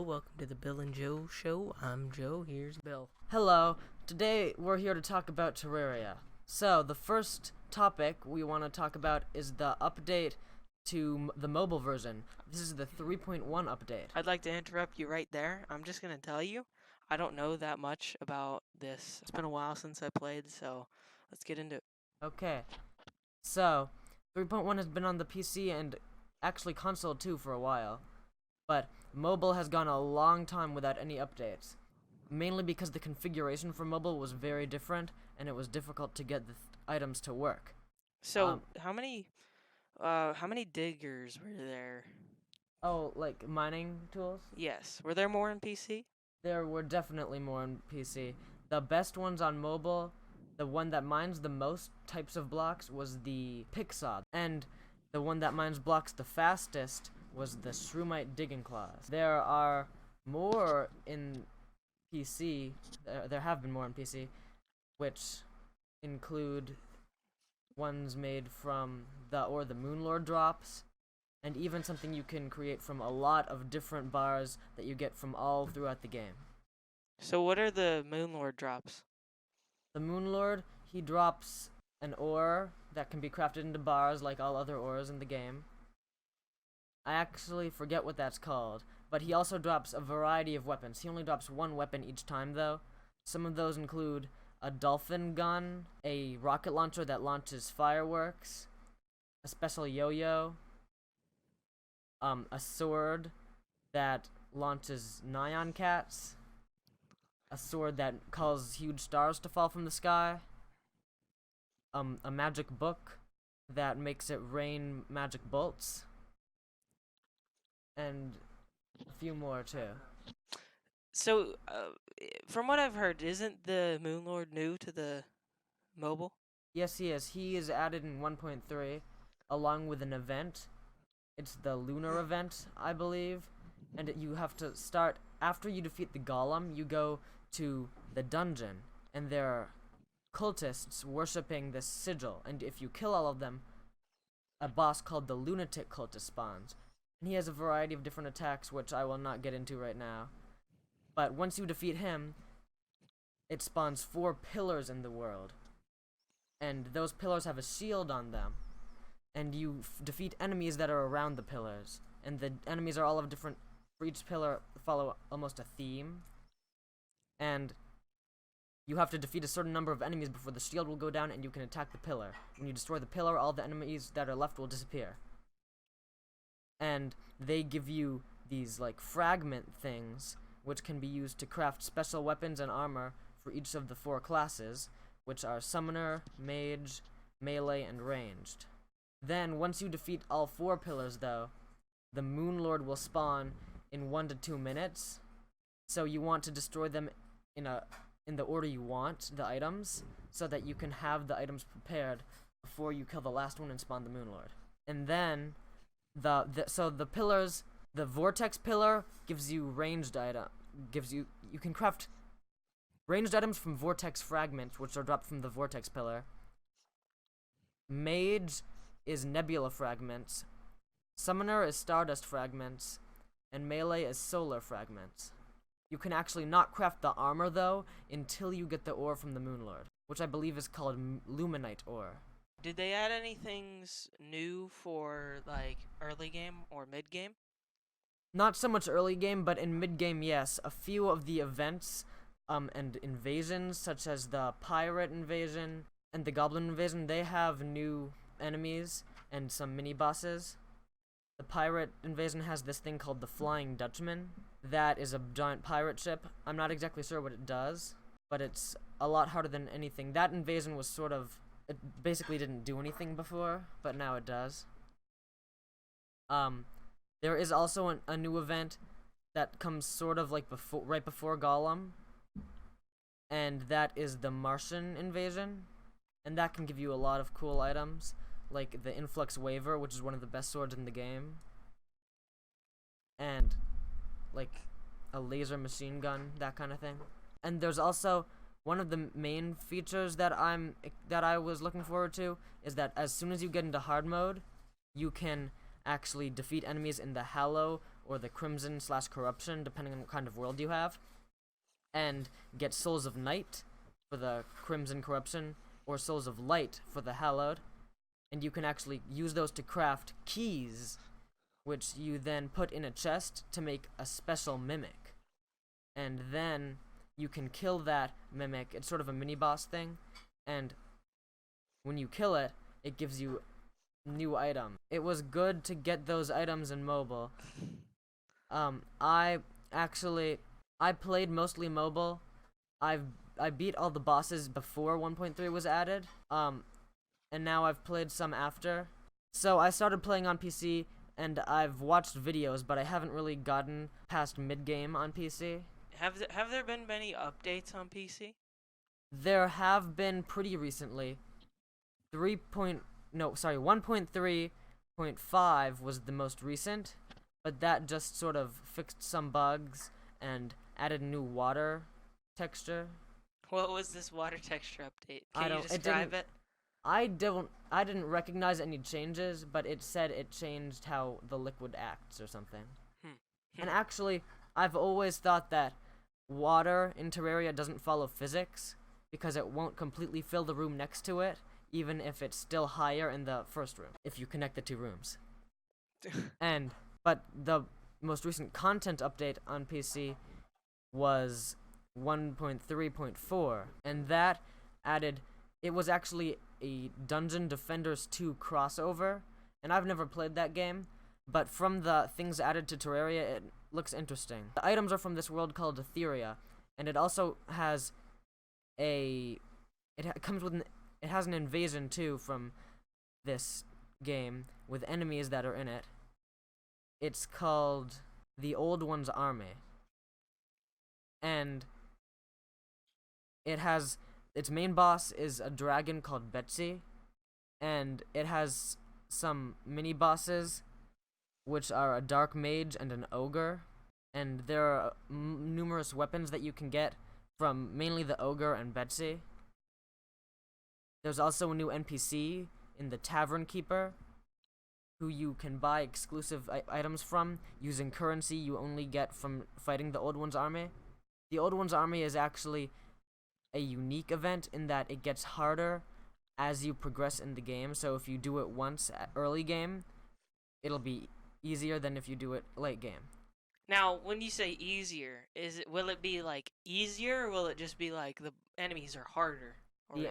welcome to the Bill and Joe Show. I'm Joe, here's Bill. Hello, today we're here to talk about Terraria. So, the first topic we want to talk about is the update to the mobile version. This is the 3.1 update. I'd like to interrupt you right there. I'm just going to tell you, I don't know that much about this. It's been a while since I played, so let's get into it. Okay, so 3.1 has been on the PC and actually console too for a while, but mobile has gone a long time without any updates, mainly because the configuration for mobile was very different and it was difficult to get the items to work. So, how many diggers were there? Oh, like mining tools? Yes. Were there more in PC? There were definitely more on PC. The best ones on mobile, the one that mines the most types of blocks was the Pixod, and the one that mines blocks the fastest was the Shroomite Digging Claws. There are more in PC, there have been more in PC, which include ones made from the Moonlord drops, and even something you can create from a lot of different bars that you get from all throughout the game. So, what are the Moonlord drops? The Moonlord, he drops an ore that can be crafted into bars like all other ores in the game. I actually forget what that's called, but he also drops a variety of weapons. He only drops one weapon each time, though. Some of those include a dolphin gun, a rocket launcher that launches fireworks, a special yo-yo, a sword that launches Nyan cats, a sword that causes huge stars to fall from the sky, a magic book that makes it rain magic bolts, and a few more too. So, from what I've heard, isn't the Moonlord new to the mobile? Yes, he is. He is added in 1.3 along with an event. It's the lunar event, I believe, and you have to start after you defeat the golem. You go to the dungeon, and there are cultists worshipping this sigil, and if you kill all of them, a boss called the Lunatic Cultist spawns. And he has a variety of different attacks, which I will not get into right now. But once you defeat him, it spawns 4 pillars in the world. And those pillars have a shield on them. And you defeat enemies that are around the pillars. And the enemies are all of different, for each pillar follow almost a theme. And you have to defeat a certain number of enemies before the shield will go down and you can attack the pillar. When you destroy the pillar, all the enemies that are left will disappear. And they give you these like fragment things, which can be used to craft special weapons and armor for each of the 4 classes, which are Summoner, Mage, Melee, and Ranged. Then, once you defeat all 4 pillars though, the Moonlord will spawn in 1 to 2 minutes, so you want to destroy them in the order you want, the items, so that you can have the items prepared before you kill the last one and spawn the Moonlord. And then, so the pillars, the Vortex pillar gives you ranged you can craft ranged items from Vortex fragments, which are dropped from the Vortex pillar. Mage is Nebula fragments. Summoner is Stardust fragments. And Melee is Solar fragments. You can actually not craft the armor, though, until you get the ore from the Moonlord, which I believe is called Luminite ore. Did they add any things new for, like, early game or mid game? Not so much early game, but in mid game, yes. A few of the events and invasions, such as the pirate invasion and the goblin invasion, they have new enemies and some mini bosses. The pirate invasion has this thing called the Flying Dutchman. That is a giant pirate ship. I'm not exactly sure what it does, but it's a lot harder than anything. That invasion was it basically didn't do anything before, but now it does. There is also a new event that comes sort of like right before Golem, and that is the Martian invasion, and that can give you a lot of cool items, like the Influx Waver, which is one of the best swords in the game, and like a laser machine gun, that kind of thing. And there's also one of the main features that I was looking forward to is that as soon as you get into hard mode, you can actually defeat enemies in the Hallow or the Crimson/Corruption, depending on what kind of world you have, and get Souls of Night for the Crimson Corruption, or Souls of Light for the Hallowed, and you can actually use those to craft keys, which you then put in a chest to make a special mimic. And then you can kill that mimic. It's sort of a mini-boss thing, and when you kill it, it gives you new item. It was good to get those items in mobile. I played mostly mobile. I beat all the bosses before 1.3 was added. And now I've played some after. So I started playing on PC, and I've watched videos, but I haven't really gotten past mid-game on PC. Have there been many updates on PC? There have been pretty recently. 1.3.5 was the most recent, but that just sort of fixed some bugs and added new water texture. What was this water texture update? I Can you don't- describe it? I didn't recognize any changes, but it said it changed how the liquid acts or something. And actually, I've always thought that water in Terraria doesn't follow physics, because it won't completely fill the room next to it, even if it's still higher in the first room, if you connect the two rooms. But the most recent content update on PC was 1.3.4, and that added, it was actually a Dungeon Defenders 2 crossover, and I've never played that game, but from the things added to Terraria, it looks interesting. The items are from this world called Etheria, and it also has it has an invasion too from this game with enemies that are in it. It's called the Old One's Army, and it has its main boss is a dragon called Betsy, and it has some mini bosses, which are a dark mage and an ogre, and there are numerous weapons that you can get from mainly the ogre and Betsy. There's also a new NPC in the Tavern Keeper, who you can buy exclusive items from using currency you only get from fighting the Old One's Army. The Old One's Army is actually a unique event in that it gets harder as you progress in the game, so if you do it once at early game, it'll be easier than if you do it late game. Now, when you say easier, will it be like easier, or will it just be like the enemies are harder? Or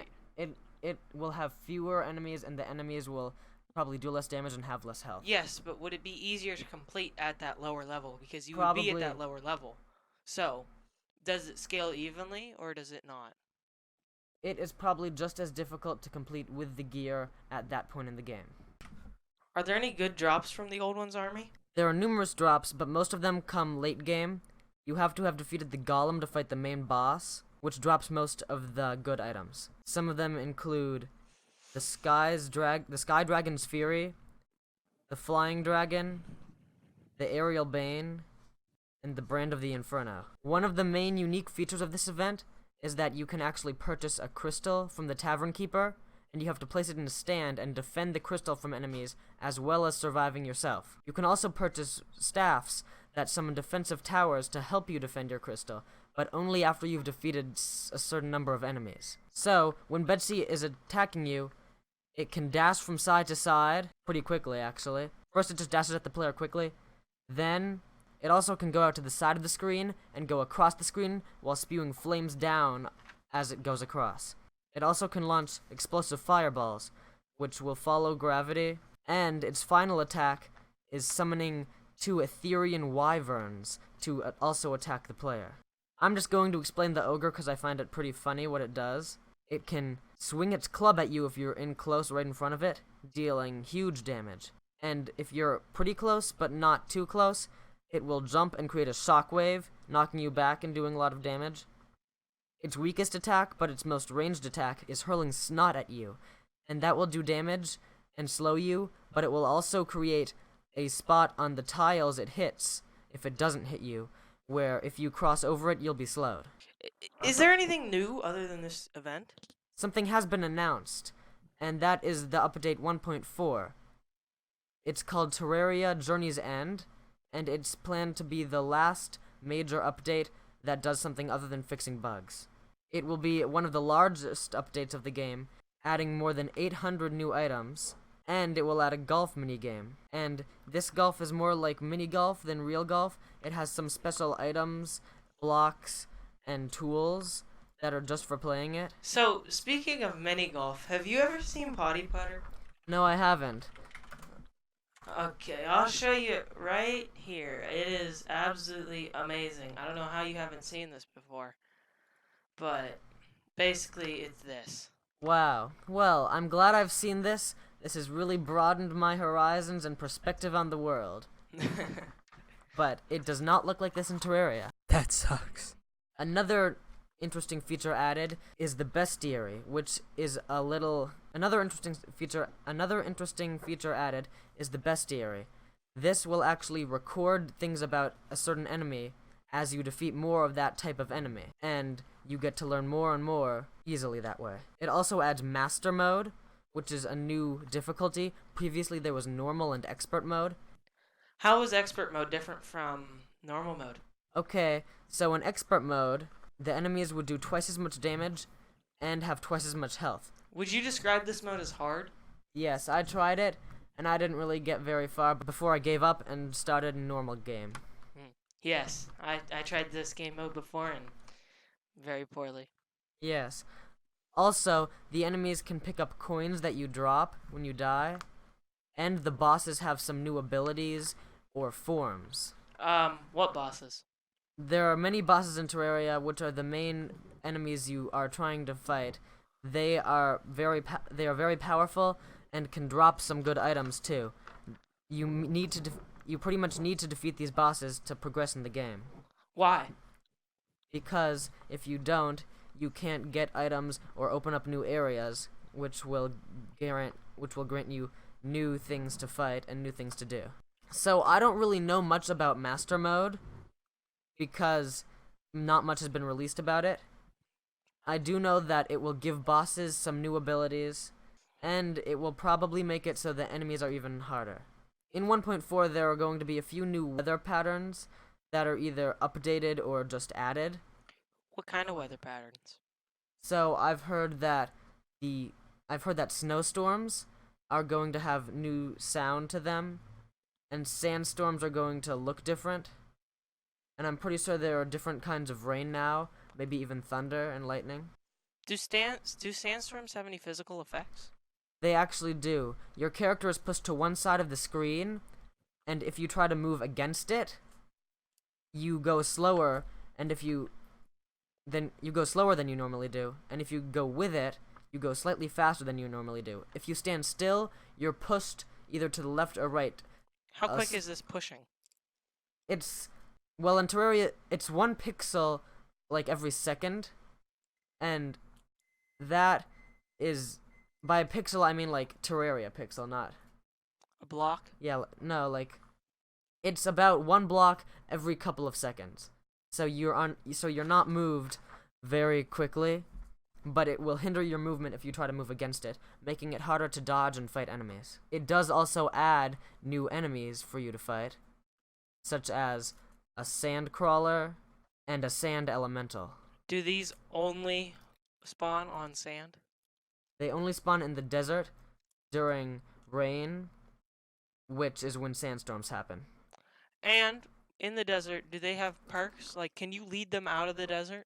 It will have fewer enemies, and the enemies will probably do less damage and have less health. Yes, but would it be easier to complete at that lower level, because you would be at that lower level? So, does it scale evenly, or does it not? It is probably just as difficult to complete with the gear at that point in the game. Are there any good drops from the Old One's Army? There are numerous drops, but most of them come late game. You have to have defeated the Golem to fight the main boss, which drops most of the good items. Some of them include the Sky Dragon's Fury, the Flying Dragon, the Aerial Bane, and the Brand of the Inferno. One of the main unique features of this event is that you can actually purchase a crystal from the Tavern Keeper, and you have to place it in a stand and defend the crystal from enemies, as well as surviving yourself. You can also purchase staffs that summon defensive towers to help you defend your crystal, but only after you've defeated a certain number of enemies. So, when Betsy is attacking you, it can dash from side to side, pretty quickly actually. First it just dashes at the player quickly, then it also can go out to the side of the screen and go across the screen while spewing flames down as it goes across. It also can launch explosive fireballs, which will follow gravity, and its final attack is summoning 2 Etherean wyverns to also attack the player. I'm just going to explain the ogre because I find it pretty funny what it does. It can swing its club at you if you're in close right in front of it, dealing huge damage. And if you're pretty close but not too close, it will jump and create a shockwave, knocking you back and doing a lot of damage. Its weakest attack, but its most ranged attack, is hurling snot at you, and that will do damage and slow you, but it will also create a spot on the tiles it hits if it doesn't hit you, where if you cross over it, you'll be slowed. Is there anything new other than this event? Something has been announced, and that is the update 1.4. It's called Terraria Journey's End, and it's planned to be the last major update that does something other than fixing bugs. It will be one of the largest updates of the game, adding more than 800 new items, and it will add a golf minigame. And this golf is more like mini golf than real golf. It has some special items, blocks, and tools that are just for playing it. So, speaking of mini golf, have you ever seen Potty Putter? No, I haven't. Okay, I'll show you right here. It is absolutely amazing. I don't know how you haven't seen this before, but basically it's this. Wow. Well, I'm glad I've seen this. This has really broadened my horizons and perspective on the world. But it does not look like this in Terraria. That sucks. Another interesting feature added is the bestiary, which is another interesting feature added is the bestiary. This will actually record things about a certain enemy as you defeat more of that type of enemy, and you get to learn more and more easily that way. It also adds master mode, which is a new difficulty. Previously there was normal and expert mode. How is expert mode different from normal mode? Okay, so in expert mode, the enemies would do twice as much damage and have twice as much health. Would you describe this mode as hard? Yes, I tried it, and I didn't really get very far before I gave up and started a normal game. Yes, I tried this game mode before and very poorly. Yes. Also, the enemies can pick up coins that you drop when you die, and the bosses have some new abilities or forms. What bosses? There are many bosses in Terraria, which are the main enemies you are trying to fight. They are very powerful and can drop some good items too. You pretty much need to defeat these bosses to progress in the game. Why? Because if you don't, you can't get items or open up new areas, which will grant you new things to fight and new things to do. So I don't really know much about Master Mode, because not much has been released about it. I do know that it will give bosses some new abilities, and it will probably make it so the enemies are even harder. In 1.4, there are going to be a few new weather patterns that are either updated or just added. What kind of weather patterns? So I've heard that snowstorms are going to have new sound to them, and sandstorms are going to look different. And I'm pretty sure there are different kinds of rain now, maybe even thunder and lightning. Do sandstorms have any physical effects? They actually do. Your character is pushed to one side of the screen, and if you try to move against it, you go slower, and you go slower than you normally do, and if you go with it, you go slightly faster than you normally do. If you stand still, you're pushed either to the left or right. How quick is this pushing? Well, in Terraria, it's 1 pixel, like, every second, and that is, by pixel, I mean, like, Terraria pixel, not... A block? Yeah, no, like, it's about 1 block every couple of seconds. So you're not moved very quickly, but it will hinder your movement if you try to move against it, making it harder to dodge and fight enemies. It does also add new enemies for you to fight, such as a sand crawler and a sand elemental. Do these only spawn on sand? They only spawn in the desert during rain, which is when sandstorms happen. And in the desert, do they have perks? Like, can you lead them out of the desert?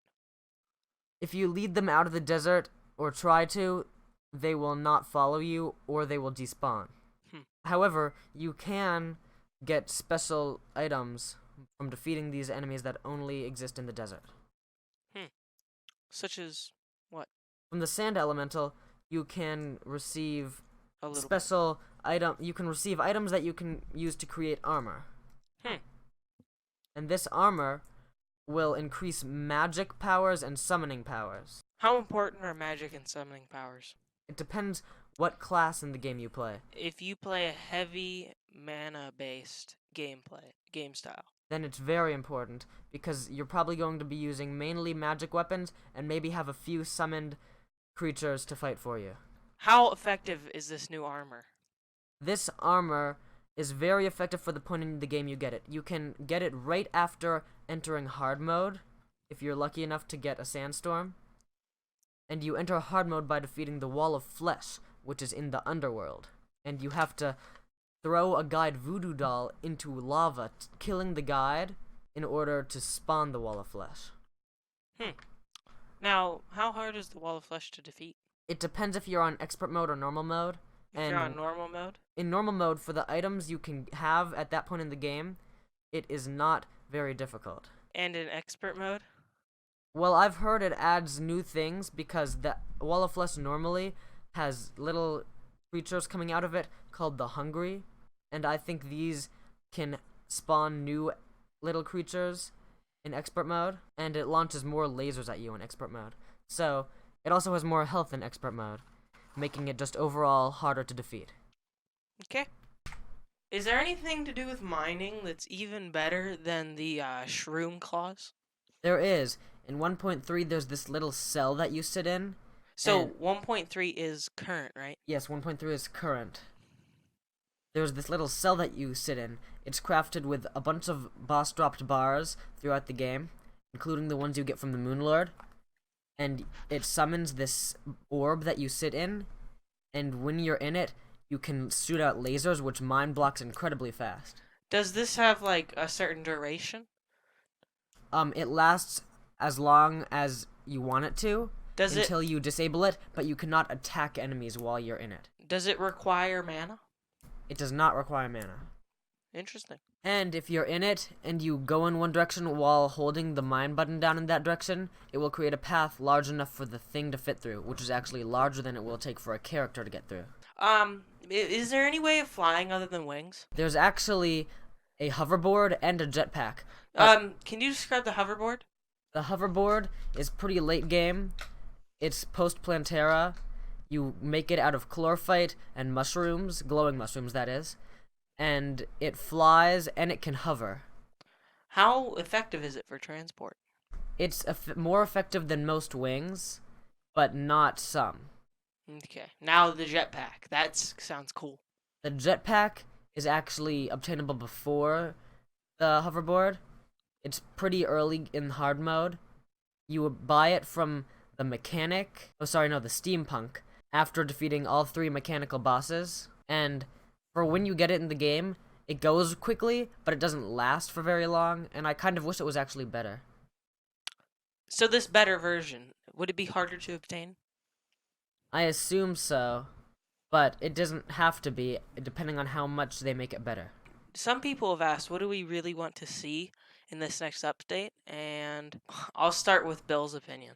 If you lead them out of the desert, or try to, they will not follow you, or they will despawn. However, you can get special items from defeating these enemies that only exist in the desert. Such as what? From the sand elemental, you can receive You can receive items that you can use to create armor. And this armor will increase magic powers and summoning powers. How important are magic and summoning powers? It depends what class in the game you play. If you play a heavy mana-based game style, then it's very important, because you're probably going to be using mainly magic weapons and maybe have a few summoned creatures to fight for you. How effective is this new armor? This armor is very effective for the point in the game you get it. You can get it right after entering hard mode, if you're lucky enough to get a sandstorm. And you enter hard mode by defeating the Wall of Flesh, which is in the underworld. And you have to throw a guide voodoo doll into lava, killing the guide in order to spawn the Wall of Flesh. Now, how hard is the Wall of Flesh to defeat? It depends if you're on expert mode or normal mode. If you're on normal mode? In normal mode, for the items you can have at that point in the game, it is not very difficult. And in expert mode? Well, I've heard it adds new things because the Wall of Flesh normally has little creatures coming out of it called the Hungry, and I think these can spawn new little creatures in expert mode, and it launches more lasers at you in expert mode. So, it also has more health in expert mode, making it just overall harder to defeat. Okay. Is there anything to do with mining that's even better than the shroom claws? There is. In 1.3, there's this little cell that you sit in. So 1.3 is current, right? Yes, 1.3 is current. There's this little cell that you sit in. It's crafted with a bunch of boss-dropped bars throughout the game, including the ones you get from the Moonlord. And it summons this orb that you sit in, and when you're in it, you can shoot out lasers, which mine blocks incredibly fast. Does this have, like, a certain duration? It lasts as long as you want it to, until you disable it, but you cannot attack enemies while you're in it. Does it require mana? It does not require mana. Interesting. And if you're in it, and you go in one direction while holding the mine button down in that direction, it will create a path large enough for the thing to fit through, which is actually larger than it will take for a character to get through. Is there any way of flying other than wings? There's actually a hoverboard and a jetpack. Can you describe the hoverboard? The hoverboard is pretty late game. It's post-Plantera. You make it out of chlorophyte and mushrooms, glowing mushrooms that is, and it flies and it can hover. How effective is it for transport? It's more effective than most wings, but not some. Okay, now the jetpack. That sounds cool. The jetpack is actually obtainable before the hoverboard. It's pretty early in hard mode. You would buy it from the mechanic, the steampunk, after defeating all 3 mechanical bosses. And for when you get it in the game, it goes quickly, but it doesn't last for very long, and I kind of wish it was actually better. So this better version, would it be harder to obtain? I assume so, but it doesn't have to be, depending on how much they make it better. Some people have asked, what do we really want to see in this next update? And I'll start with Bill's opinion.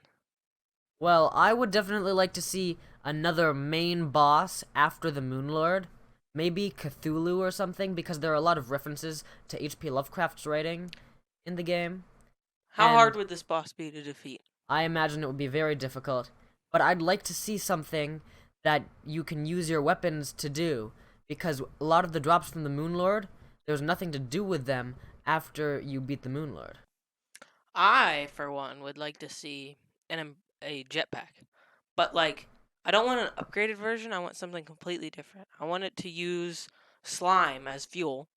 Well, I would definitely like to see another main boss after the Moonlord. Maybe Cthulhu or something, because there are a lot of references to H.P. Lovecraft's writing in the game. How hard would this boss be to defeat? I imagine it would be very difficult, but I'd like to see something that you can use your weapons to do, because a lot of the drops from the Moonlord, there's nothing to do with them after you beat the Moonlord. I, for one, would like to see a jetpack, but like, I don't want an upgraded version. I want something completely different. I want it to use slime as fuel,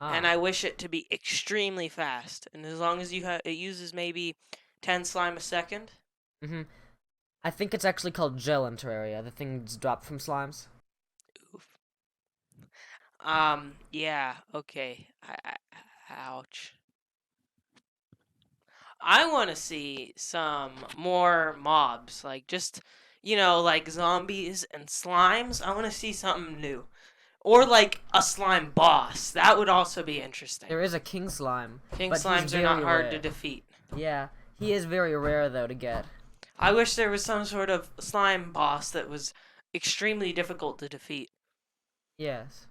and I wish it to be extremely fast. And as long as it uses maybe 10 slime a second. I think it's actually called gel in Terraria. The things drop from slimes. Oof. Yeah. Okay. Ouch. I want to see some more mobs, like just, like zombies and slimes. I want to see something new. Or like a slime boss. That would also be interesting. There is a king slime. King slimes are not hard to defeat. Yeah, he is very rare though to get. I wish there was some sort of slime boss that was extremely difficult to defeat. Yes.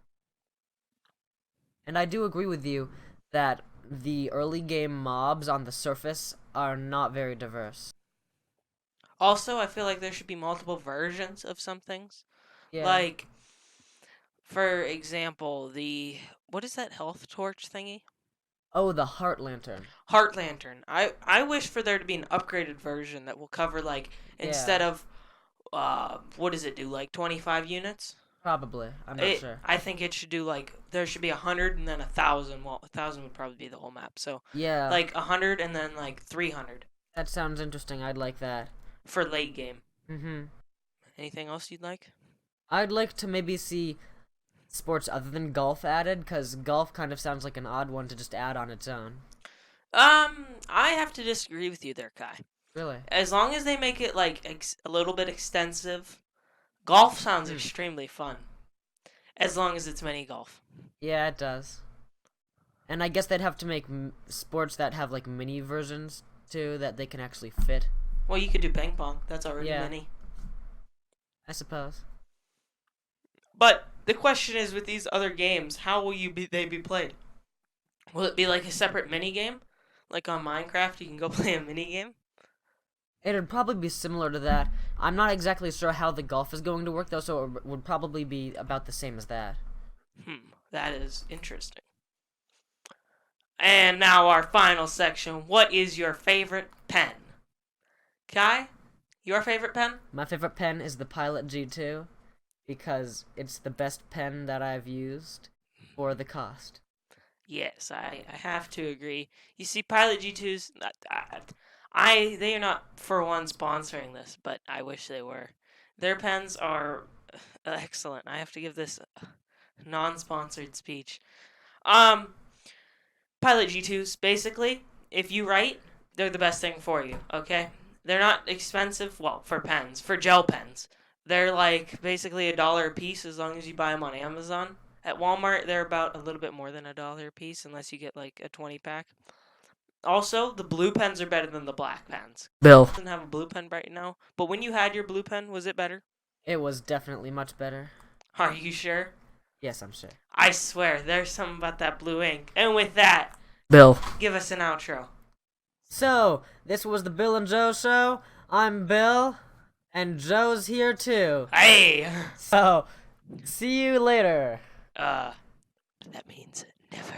And I do agree with you that the early game mobs on the surface are not very diverse. Also, I feel like there should be multiple versions of some things. Yeah. Like, for example, what is that health torch thingy? Oh, the Heart Lantern. Heart Lantern. I wish for there to be an upgraded version that will cover, like, instead of, what does it do, like 25 units? Probably. I'm not sure. I think it should do like there should be 100 and then 1,000. Well, 1,000 would probably be the whole map. So Yeah. like 100 and then like 300 That sounds interesting. I'd like that. for late game. Mm-hmm. Anything else you'd like? I'd like to maybe see sports other than golf added, because golf kind of sounds like an odd one to just add on its own. I have to disagree with you there, Kai. Really? As long as they make it like a little bit extensive, golf sounds extremely fun. As long as it's mini golf. Yeah, it does. And I guess they'd have to make sports that have like mini versions too, that they can actually fit. Well, you could do ping pong. That's already mini. I suppose. But the question is, with these other games, how will they be played? Will it be like a separate mini game? Like on Minecraft, you can go play a mini game? It'd probably be similar to that. I'm not exactly sure how the golf is going to work though, so it would probably be about the same as that. That is interesting. And now our final section. What is your favorite pen? Kai, your favorite pen? My favorite pen is the Pilot G2, because it's the best pen that I've used for the cost. Yes, I have to agree. You see, Pilot G2s, they are not for one sponsoring this, but I wish they were. Their pens are excellent. I have to give this non-sponsored speech. Pilot G2s, basically, if you write, they're the best thing for you, okay? They're not expensive, well, for pens, for gel pens. They're like basically $1 a piece as long as you buy them on Amazon. At Walmart, they're about a little bit more than $1 a piece unless you get like a 20-pack. Also, the blue pens are better than the black pens. Bill. I don't have a blue pen right now, but when you had your blue pen, was it better? It was definitely much better. Are you sure? Yes, I'm sure. I swear, there's something about that blue ink. And with that, Bill. give us an outro. So, this was the Bill and Joe Show. I'm Bill, and Joe's here too. Hey! So, see you later. That means never.